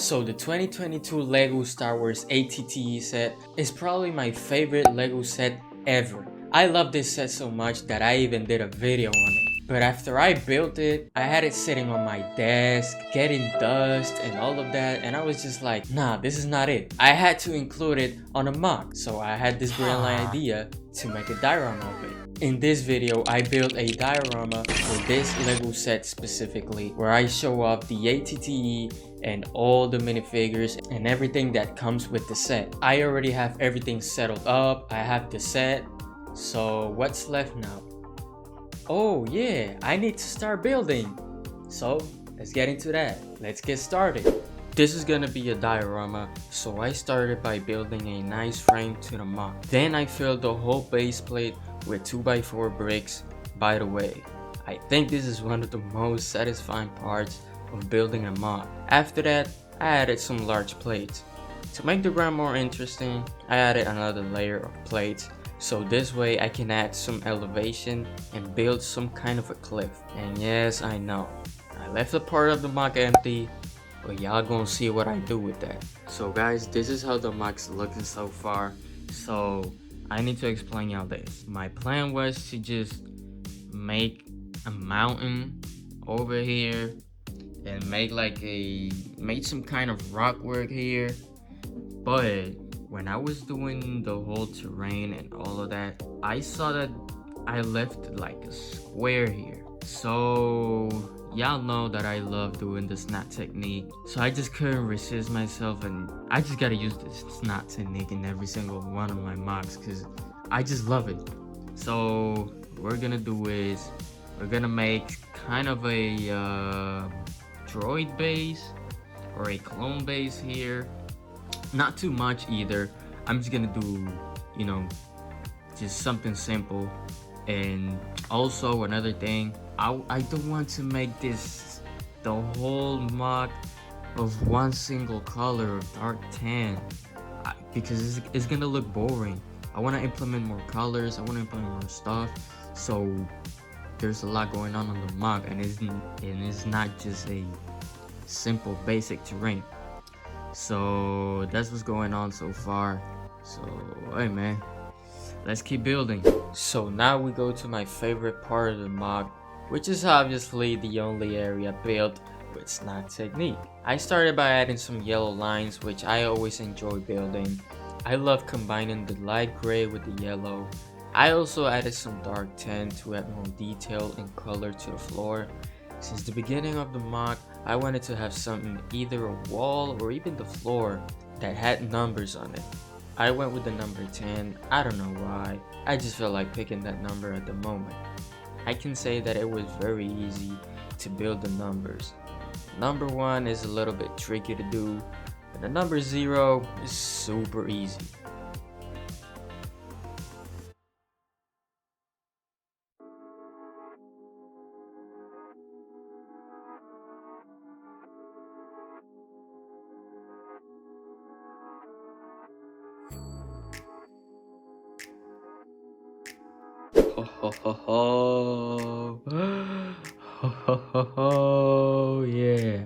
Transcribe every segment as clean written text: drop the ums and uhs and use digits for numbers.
So the 2022 LEGO Star Wars ATTE set is probably my favorite LEGO set ever. I love this set so much that I even did a video on it. But after I built it, I had it sitting on my desk, getting dust and all of that, and I was just like, nah, this is not it. I had to include it on a MOC, so I had this brilliant idea to make a diorama of it. In this video, I built a diorama for this LEGO set specifically, where I show off the ATTE and all the minifigures and everything that comes with the set. I already have everything settled up, I have the set, so what's left now? Oh yeah, I need to start building. So let's get into that. Let's get started. This is gonna be a diorama, so I started by building a nice frame to the MOC. Then I filled the whole base plate with 2x4 bricks. By the way, I think this is one of the most satisfying parts of building a MOC. After that, I added some large plates. To make the ground more interesting, I added another layer of plates, so this way I can add some elevation and build some kind of a cliff. And yes, I know, I left a part of the MOC empty, but y'all gonna see what I do with that. So guys, this is how the MOC's looking so far. So I need to explain y'all this. My plan was to just make a mountain over here and make some kind of rock work here. But when I was doing the whole terrain and all of that, I saw that I left like a square here. So y'all know that I love doing the snap technique, so I just couldn't resist myself, and I just gotta use this snap technique in every single one of my MOCs because I just love it. So what we're gonna do is we're gonna make kind of a droid base or a clone base here. Not too much either. I'm just gonna do, you know, just something simple. And also another thing, I don't want to make this the whole MOC of one single color of dark tan because it's gonna look boring. I want to implement more colors, I want to implement more stuff, so there's a lot going on the MOC, and it's not just a simple basic terrain. So that's what's going on so far. So hey man, let's keep building. So now we go to my favorite part of the MOC, which is obviously the only area built with snap technique. I started by adding some yellow lines, which I always enjoy building. I love combining the light gray with the yellow. I also added some dark tan to add more detail and color to the floor. Since the beginning of the MOC, I wanted to have something, either a wall or even the floor, that had numbers on it. I went with the number 10, I don't know why, I just felt like picking that number at the moment. I can say that it was very easy to build the numbers. Number 1 is a little bit tricky to do, but the number 0 is super easy. Ho ho ho ho. Ho ho ho ho. Yeah.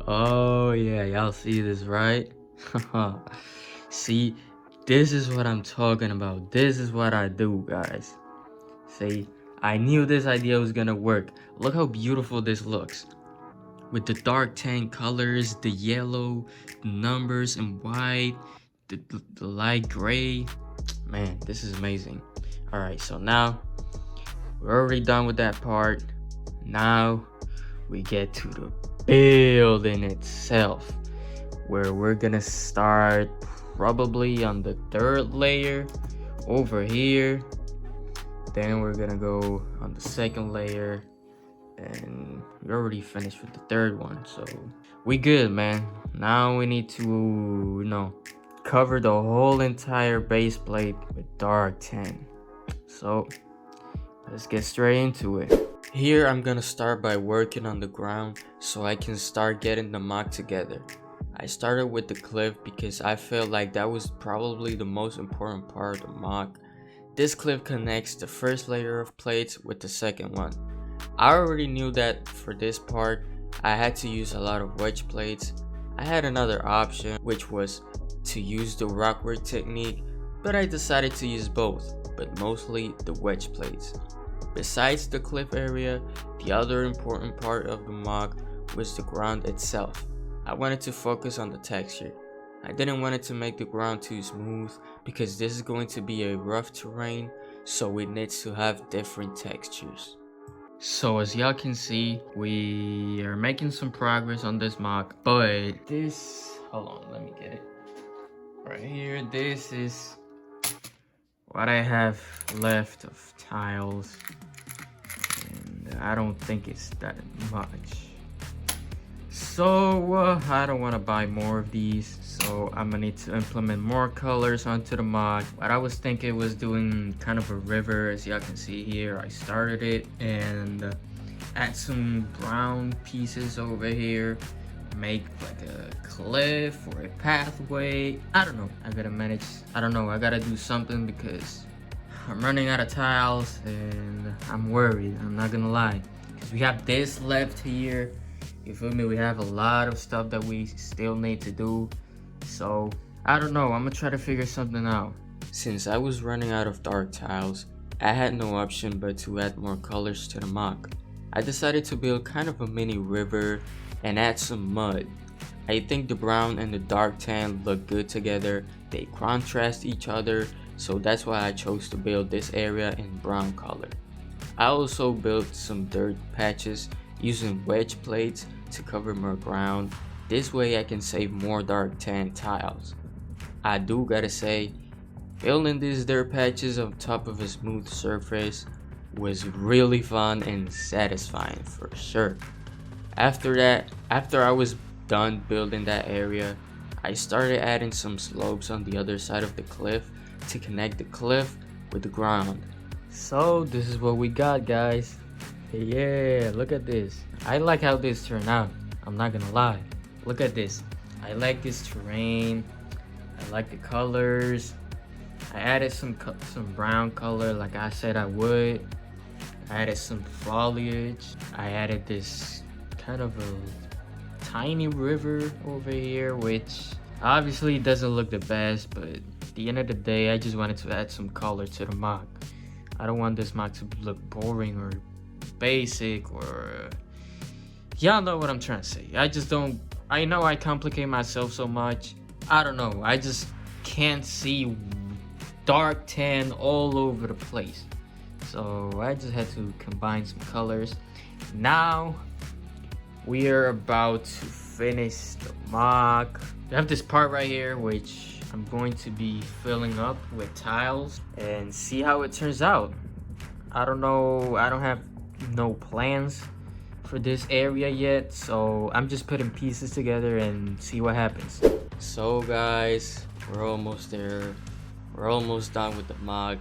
Oh yeah, y'all see this, right? See, this is what I'm talking about. This is what I do, guys. See, I knew this idea was gonna work. Look how beautiful this looks. With the dark tan colors, the yellow, the numbers in white, the light gray. Man, this is amazing. Alright, so now we're already done with that part. Now we get to the building itself, where we're gonna start probably on the 3rd layer over here. Then we're gonna go on the 2nd layer, and we already finished with the 3rd one, so we good, man. Now we need to, you know, cover the whole entire base plate with dark tan. So let's get straight into it. Here I'm gonna start by working on the ground so I can start getting the MOC together. I started with the cliff because I felt like that was probably the most important part of the MOC. This cliff connects the 1st layer of plates with the 2nd one. I already knew that for this part I had to use a lot of wedge plates. I had another option, which was to use the rockwork technique, but I decided to use both, but mostly the wedge plates. Besides the cliff area, the other important part of the MOC was the ground itself. I wanted to focus on the texture. I didn't want it to make the ground too smooth because this is going to be a rough terrain, so it needs to have different textures. So as y'all can see, we are making some progress on this MOC, but this, hold on, let me get it. Right here, this is what I have left of tiles, and I don't think it's that much. So I don't want to buy more of these, so I'm gonna need to implement more colors onto the MOC. What I was thinking was doing kind of a river. As y'all can see here, I started it, and add some brown pieces over here, make like a cliff or a pathway. I don't know, I gotta manage. I don't know, I gotta do something because I'm running out of tiles and I'm worried, I'm not gonna lie, because we have this left here. You feel me? We have a lot of stuff that we still need to do. So, I don't know. I'm gonna try to figure something out. Since I was running out of dark tiles, I had no option but to add more colors to the MOC. I decided to build kind of a mini river and add some mud. I think the brown and the dark tan look good together. They contrast each other, so that's why I chose to build this area in brown color. I also built some dirt patches using wedge plates to cover more ground. This way I can save more dark tan tiles. I do gotta say, building these dirt patches on top of a smooth surface was really fun and satisfying for sure. After I was done building that area, I started adding some slopes on the other side of the cliff to connect the cliff with the ground. So this is what we got, guys. Yeah, look at this. I like how this turned out. I'm not gonna lie. Look at this. I like this terrain. I like the colors. I added some brown color like I said I would. I added some foliage. I added this kind of a tiny river over here, which obviously doesn't look the best, but at the end of the day, I just wanted to add some color to the MOC. I don't want this MOC to look boring or basic, or y'all know what I'm trying to say. I know I complicate myself so much. I don't know, I just can't see dark tan all over the place, so I just had to combine some colors. Now we are about to finish the MOC. We have this part right here which I'm going to be filling up with tiles and see how it turns out. I don't know, I don't have no plans for this area yet, so I'm just putting pieces together and see what happens. So guys, we're almost there. We're almost done with the MOC.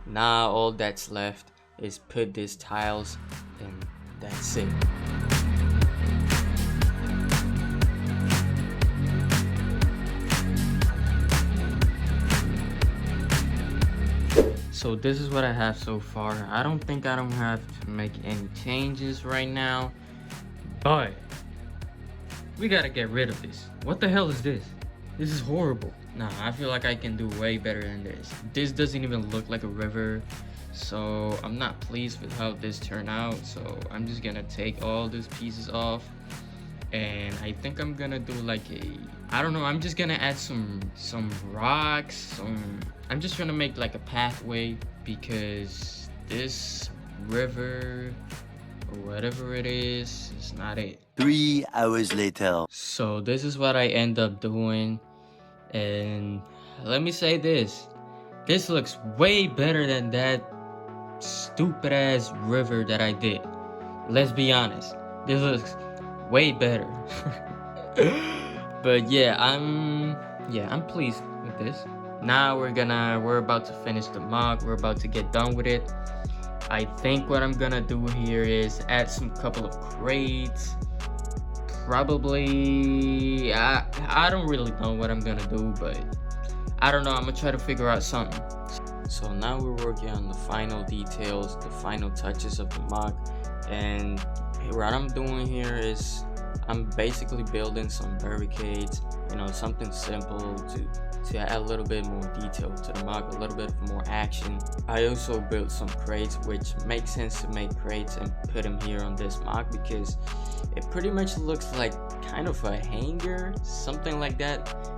Now all that's left is put these tiles and that's it. So this is what I have so far. I don't think I don't have to make any changes right now, but we gotta get rid of this. What the hell is this? This is horrible. Nah, I feel like I can do way better than this. This doesn't even look like a river, so I'm not pleased with how this turned out. So I'm just gonna take all these pieces off, and I think I'm gonna do like I don't know, I'm just gonna add some rocks, I'm just trying to make like a pathway, because this river or whatever it is not it. 3 hours later. So this is what I end up doing, and let me say this looks way better than that stupid ass river that I did. Let's be honest, this looks way better. But yeah, I'm pleased with this. Now we're about to finish the MOC. We're about to get done with it. I think what I'm gonna do here is add some couple of crates. Probably, I don't really know what I'm gonna do, but I don't know, I'm gonna try to figure out something. So now we're working on the final details, the final touches of the MOC, and what I'm doing here is I'm basically building some barricades, you know, something simple to add a little bit more detail to the MOC, a little bit more action. I also built some crates, which makes sense to make crates and put them here on this MOC because it pretty much looks like kind of a hanger, something like that.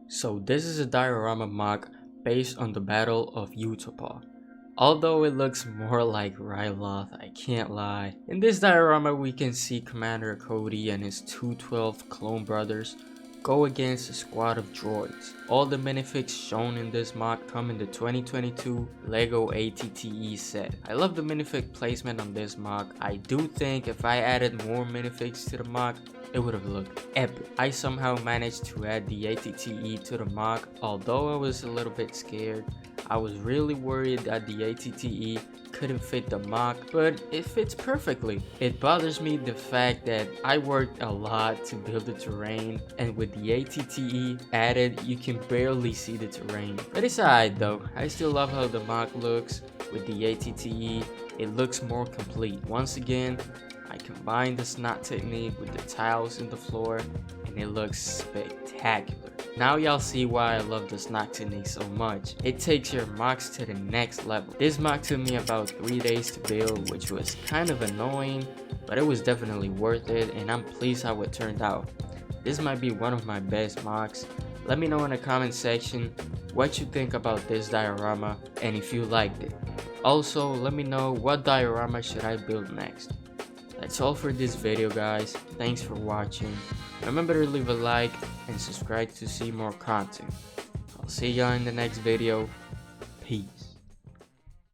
So this is a diorama MOC based on the Battle of Utapau. Although it looks more like Ryloth, I can't lie. In this diorama we can see Commander Cody and his 212 clone brothers go against a squad of droids. All the minifigs shown in this MOC come in the 2022 LEGO ATTE set. I love the minifig placement on this MOC. I do think if I added more minifigs to the MOC, it would have looked epic. I somehow managed to add the ATTE to the MOC, although I was a little bit scared. I was really worried that the ATTE couldn't fit the MOC, but it fits perfectly. It bothers me the fact that I worked a lot to build the terrain, and with the ATTE added, you can barely see the terrain. But it's alright though. I still love how the MOC looks. With the ATTE, it looks more complete. Once again, I combined the snot technique with the tiles in the floor, and it looks spectacular. Now y'all see why I love the snot technique so much. It takes your MOCs to the next level. This MOC took me about 3 days to build, which was kind of annoying, but it was definitely worth it, and I'm pleased how it turned out. This might be one of my best MOCs. Let me know in the comment section what you think about this diorama and if you liked it. Also, let me know what diorama should I build next. That's all for this video, guys. Thanks for watching. Remember to leave a like and subscribe to see more content. I'll see y'all in the next video. Peace.